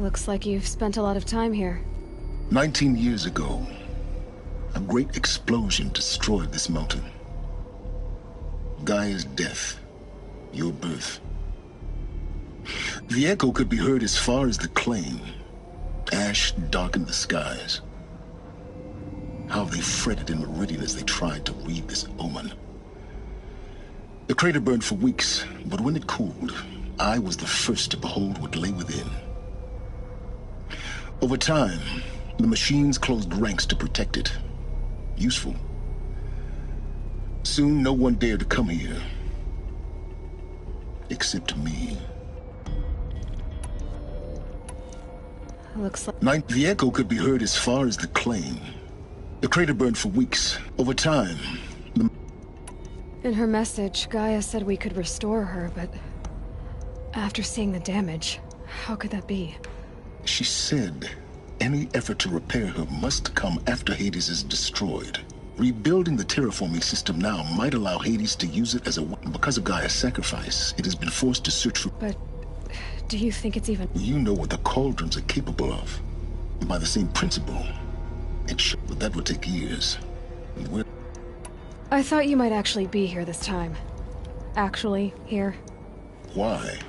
Looks like you've spent a lot of time here. 19 years ago, a great explosion destroyed this mountain. Gaia's death, your birth. The echo could be heard as far as the claim. Ash darkened the skies. How they fretted in Meridian as they tried to read this omen. The crater burned for weeks, but when it cooled, I was the first to behold what lay within. Over time, the machines closed ranks to protect it. Useful. Soon, no one dared to come here. Except me. Looks like... The echo could be heard as far as the claim. The crater burned for weeks. Over time, In her message, Gaia said we could restore her, but... after seeing the damage, how could that be? She said any effort to repair her must come after Hades is destroyed. Rebuilding the terraforming system now might allow Hades to use it as a weapon. Because of Gaia's sacrifice, it has been forced to search for... But... do you think it's even... You know what the cauldrons are capable of. And by the same principle, but that would take years. And I thought you might actually be here this time. Actually, here. why?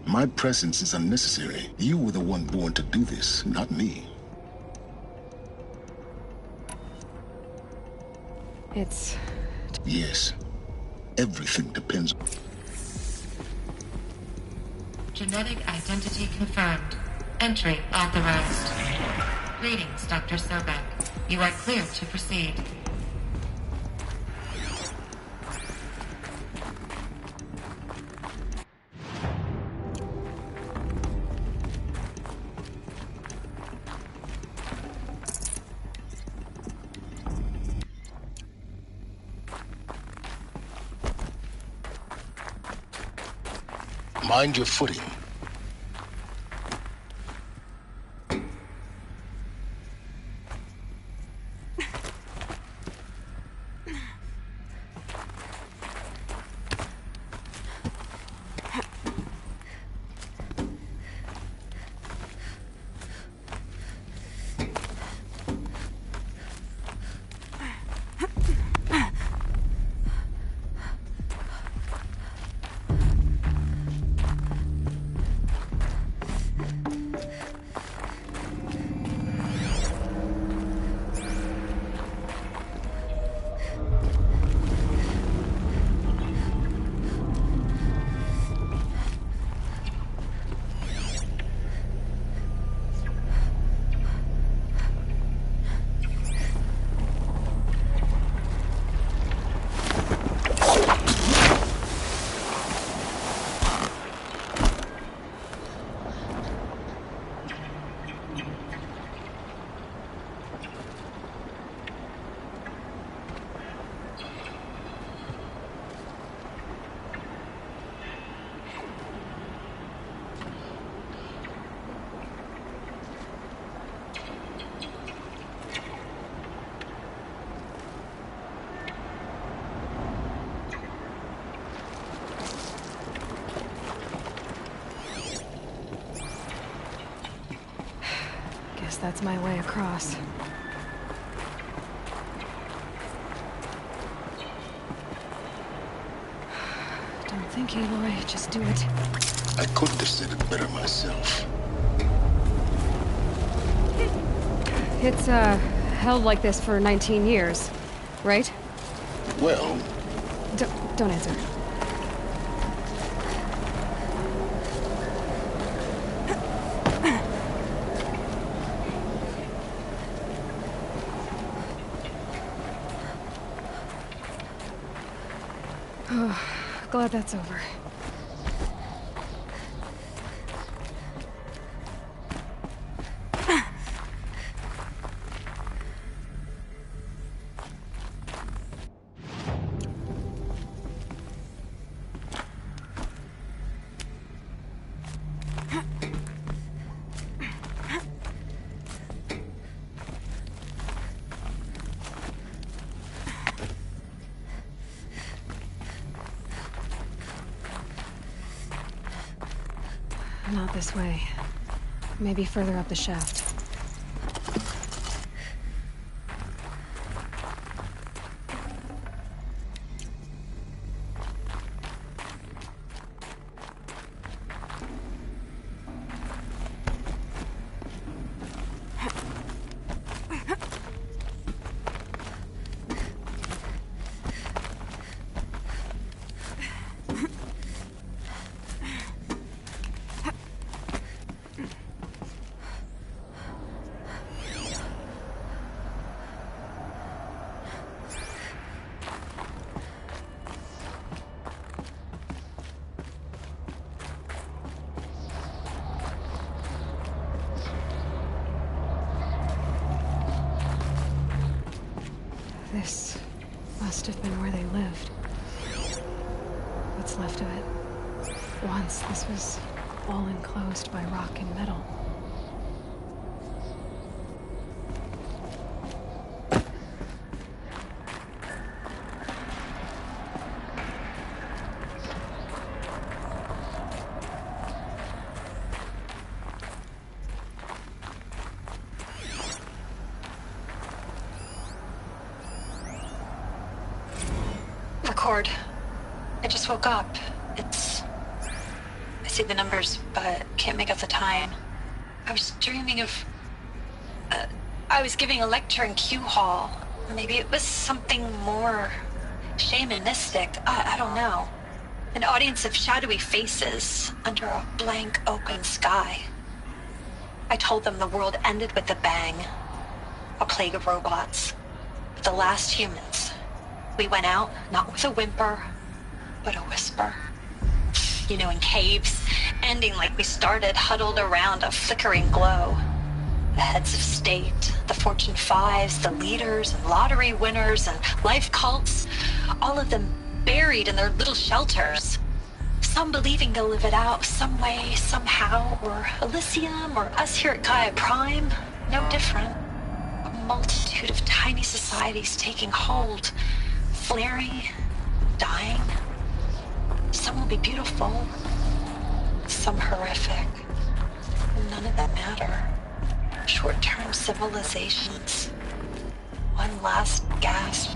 My presence is unnecessary. You were the one born to do this, not me. It's... Yes. Everything depends. Genetic identity confirmed. Entry authorized. Greetings, Dr. Sobek. You are clear to proceed. Mind your footing. That's my way across. Don't think, Aloy. Just do it. I couldn't have said it better myself. It's, held like this for 19 years, right? Well... Don't answer. Glad that's over. Not this way. Maybe further up the shaft. This must have been where they lived. What's left of it. Once this was all enclosed by rock and metal. Record. I just woke up. I see the numbers, but can't make out the time. I was dreaming of... I was giving a lecture in Q Hall. Maybe it was something more shamanistic. I don't know. An audience of shadowy faces under a blank open sky. I told them the world ended with a bang. A plague of robots. The last humans. We went out, not with a whimper, but a whisper. You know, in caves, ending like we started, huddled around a flickering glow. The heads of state, the Fortune 5s, the leaders and lottery winners and life cults, all of them buried in their little shelters. Some believing they'll live it out some way, somehow, or Elysium, or us here at Gaia Prime, no different. A multitude of tiny societies taking hold, flaring, dying. Some will be beautiful, some horrific. None of them matter. Short-term civilizations. One last gasp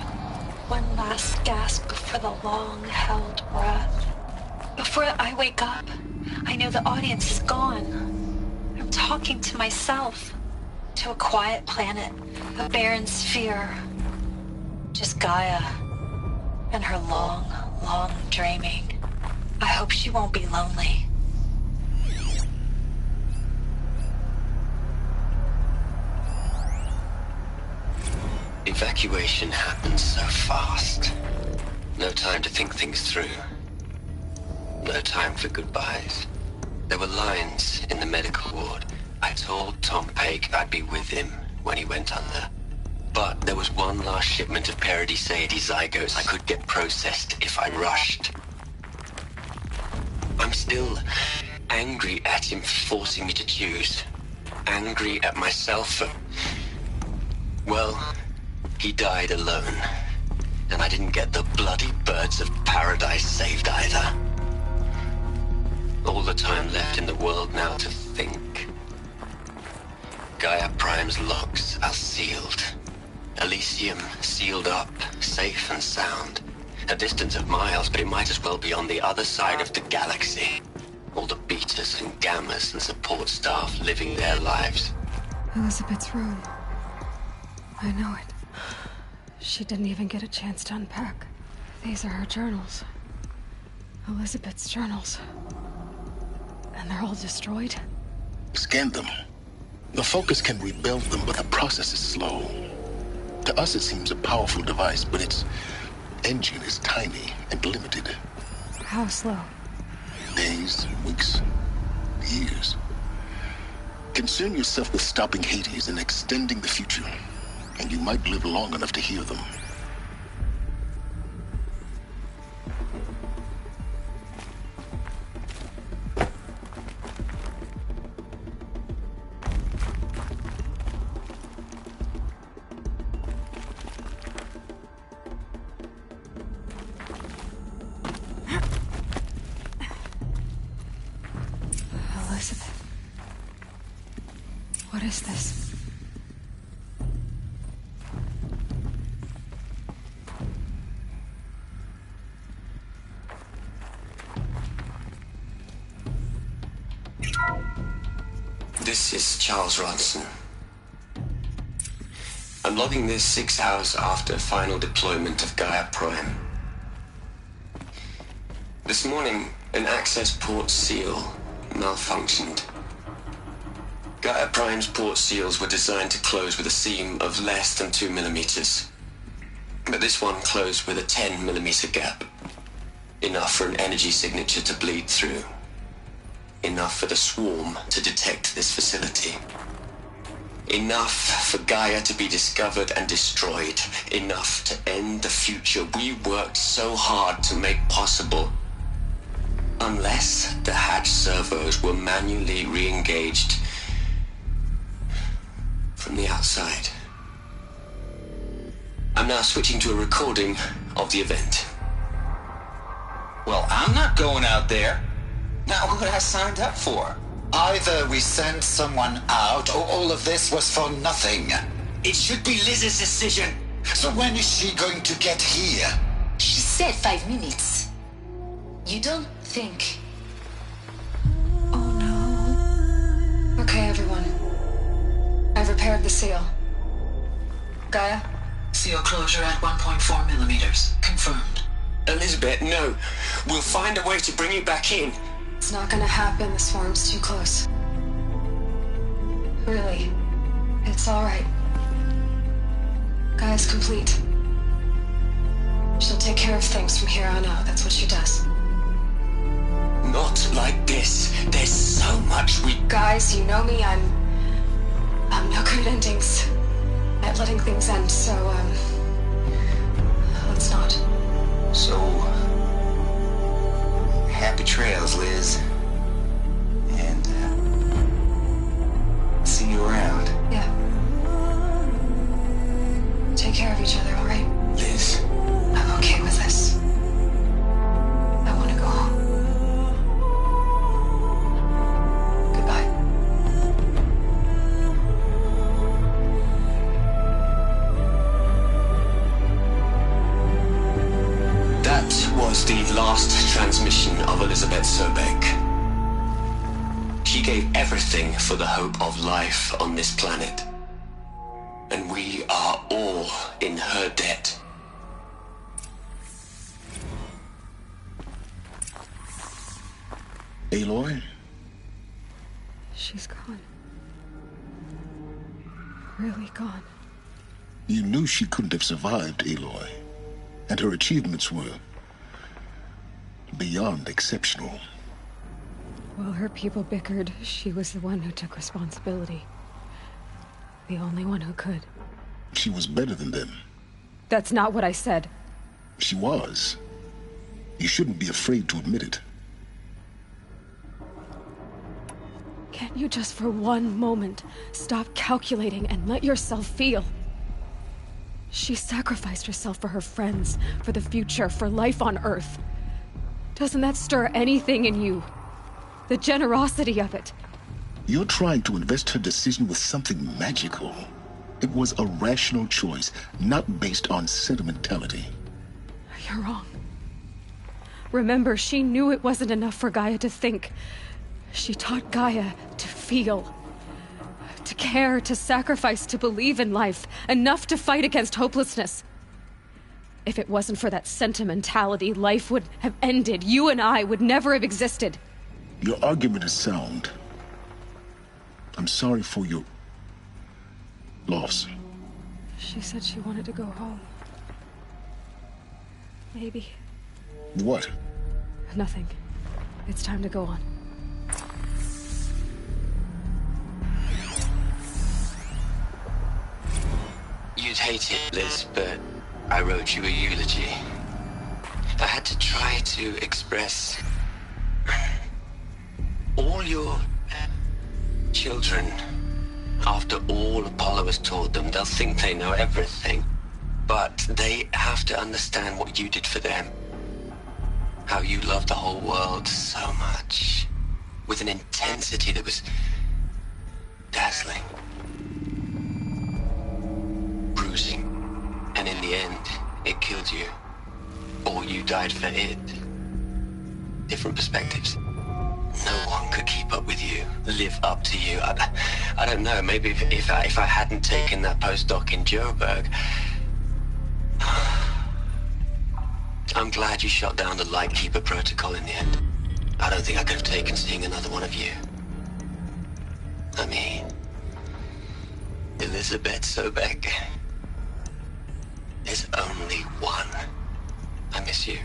before the long-held breath. Before I wake up, I know the audience is gone. I'm talking to myself, to a quiet planet, a barren sphere. Just Gaia and her long, long dreaming. I hope she won't be lonely. Evacuation happened so fast. No time to think things through. No time for goodbyes. There were lines in the medical ward. I told Tom Paik I'd be with him when he went under. But there was one last shipment of Paradiseidae zygotes I could get processed if I rushed. I'm still angry at him for forcing me to choose. Angry at myself for... Well, he died alone. And I didn't get the bloody birds of paradise saved either. All the time left in the world now to think. Gaia Prime's locks are sealed. Elysium sealed up, safe and sound. A distance of miles, but it might as well be on the other side of the galaxy. All the betas and gammas and support staff living their lives. Elizabeth's room. I know it. She didn't even get a chance to unpack. These are her journals. Elizabeth's journals. And they're all destroyed? Scan them. The Focus can rebuild them, but the process is slow. To us, it seems a powerful device, but its engine is tiny and limited. How slow? Days, weeks, years. Concern yourself with stopping Hades and extending the future, and you might live long enough to hear them. What is this? This is Charles Ronson. I'm logging this 6 hours after final deployment of Gaia Prime. This morning, an access port seal malfunctioned. Gaia Prime's port seals were designed to close with a seam of less than 2 millimeters. But this one closed with a 10 millimeter gap. Enough for an energy signature to bleed through. Enough for the swarm to detect this facility. Enough for Gaia to be discovered and destroyed. Enough to end the future we worked so hard to make possible. Unless the hatch servos were manually re-engaged from the outside. I'm now switching to a recording of the event. Well, I'm not going out there. Now, what I signed up for? Either we send someone out, or all of this was for nothing. It should be Liz's decision. So when is she going to get here? She said 5 minutes. You don't think... Oh no. Okay, everyone. I've repaired the seal. Gaia? Seal closure at 1.4 millimeters. Confirmed. Elizabeth, no. We'll find a way to bring you back in. It's not gonna happen. The swarm's too close. Really. It's alright. Gaia's complete. She'll take care of things from here on out. That's what she does. Not like this. There's so much we... Guys, you know me. I'm no good at endings. At letting things end, so, let's not. So... happy trails, Liz. And, see you around. Yeah. Take care of each other, alright? Liz. I'm okay with this. I want to go home. Goodbye. That was the last transmission of Elizabeth Sobek. She gave everything for the hope of life on this planet. And we are all in her debt. Aloy? She's gone. Really gone. You knew she couldn't have survived, Aloy. And her achievements were beyond exceptional. While her people bickered, she was the one who took responsibility. The only one who could. She was better than them. That's not what I said. She was. You shouldn't be afraid to admit it. Can't you just for one moment stop calculating and let yourself feel? She sacrificed herself for her friends, for the future, for life on Earth. Doesn't that stir anything in you? The generosity of it. You're trying to invest her decision with something magical. It was a rational choice, not based on sentimentality. You're wrong. Remember, she knew it wasn't enough for Gaia to think. She taught Gaia to feel. To care, to sacrifice, to believe in life. Enough to fight against hopelessness. If it wasn't for that sentimentality, life would have ended. You and I would never have existed. Your argument is sound. I'm sorry for your loss. She said she wanted to go home. Maybe. What? Nothing. It's time to go on. You'd hate it, Liz, but I wrote you a eulogy. I had to try to express all your children. After all Apollo has taught them, they'll think they know everything. But they have to understand what you did for them. How you loved the whole world so much. With an intensity that was dazzling. the end, it killed you. Or you died for it. Different perspectives. No one could keep up with you, live up to you. I don't know, maybe if I hadn't taken that postdoc in Joburg. I'm glad you shot down the Lightkeeper protocol in the end. I don't think I could have taken seeing another one of you. I mean, Elizabeth Sobek. There's only one. I miss you.